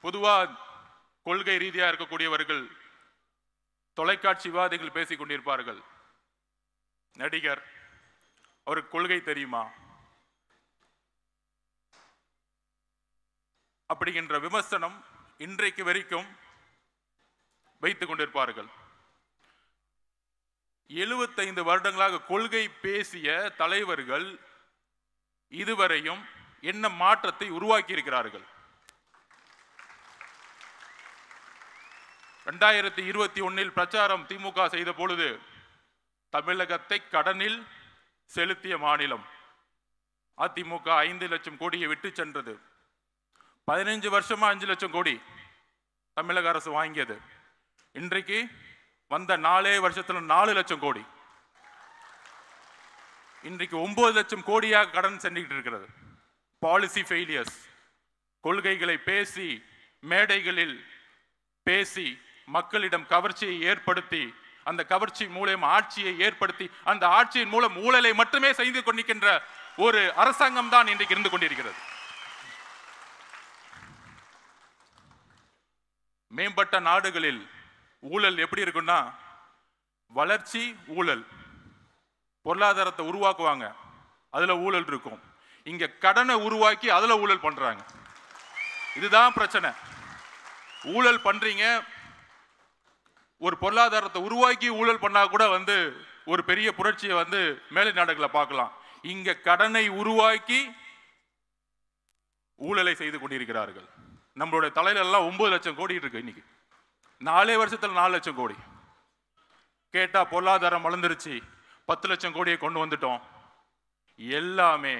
பொதுவா கொள்கை ரீதியா இருக்கக்கூடியவர்கள் தொலைக்காட்சி விவாதிகள் பேசிக் கொண்டிருப்பார்கள். நடிகர் அவருக்கு கொள்கை தெரியுமா அப்படிங்கிற விமர்சனம் இன்றைக்கு வரைக்கும் வைத்துக் கொண்டிருப்பார்கள். 75 வருடங்களாக கொள்கை பேசிய தலைவர்கள் இதுவரையும் என்ன மாற்றத்தை உருவாக்கி இருக்கிறார்கள்? 2021 பிரச்சாரம் திமுக செய்த பொழுது தமிழகத்தை கடனில் செலுத்திய மாநிலம் அதிமுக 5 லட்சம் கோடியை விட்டு சென்றது. 15 வருஷமா 5 லட்சம் கோடி தமிழக அரசு வாங்கியது. இன்றைக்கு வந்த 4 வருஷத்துல 4 லட்சம் கோடி. இன்றைக்கு 9 லட்சம் கோடியாக கடன் சென்றுகிட்டு இருக்கிறது. Policy failures. கொள்கைகளை பேசி மேடைகளில் பேசி மக்களிடம் கவர்ச்சியை ஏற்படுத்தி அந்த கவர்ச்சி மூலம் ஆட்சியை ஏற்படுத்தி அந்த ஆட்சியின் மூலம் ஊழலை மட்டுமே செய்து கொண்டிருக்கின்ற ஒரு அரசாங்கம் தான் இன்றைக்கு இருந்து கொண்டிருக்கிறது. மேம்பட்ட நாடுகளில் ஊழல் எப்படி இருக்குன்னா, வளர்ச்சி ஊழல், பொருளாதாரத்தை உருவாக்குவாங்க, அதுல ஊழல் இருக்கும். இங்க கடனை உருவாக்கி அதுல ஊழல் பண்றாங்க. இதுதான் பிரச்சனை. ஊழல் பண்றீங்க, ஒரு பொருளாதாரத்தை உருவாக்கி ஊழல் பண்ணா கூட ஒரு பெரிய புரட்சியை மேலை நாடுகளை பார்க்கலாம். இங்க கடனை உருவாக்கி ஊழலை செய்து கொண்டிருக்கிறார்கள். நம்மளுடைய தலையில எல்லாம் 9 லட்சம் கோடி இருக்கு. இன்னைக்கு 4 வருஷத்துல 4 லட்சம் கோடி. கேட்டா பொருளாதாரம் வளர்ந்துருச்சு, 10 லட்சம் கோடியை கொண்டு வந்துட்டோம். எல்லாமே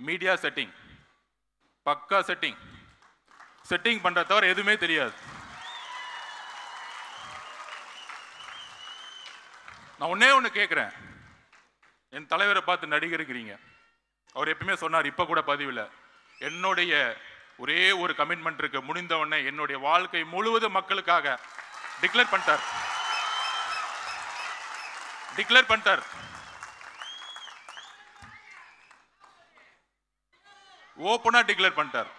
மீடியா செட்டிங், பக்கா செட்டிங். செட்டிங் பண்ற தவிர எதுவுமே தெரியாது. நான் ஒன்னே ஒன்று கேட்குறேன். என் தலைவரை பார்த்து நடிகருக்கிறீங்க. அவர் எப்பயுமே சொன்னார், இப்போ கூட பதிவில், என்னுடைய ஒரே ஒரு கமிட்மெண்ட் இருக்கு, முடிந்த உடனே என்னுடைய வாழ்க்கை முழுவதும் மக்களுக்காக டிக்ளேர் பண்ணிட்டார். ஓப்பனா டிக்ளேர் பண்ணிட்டார்.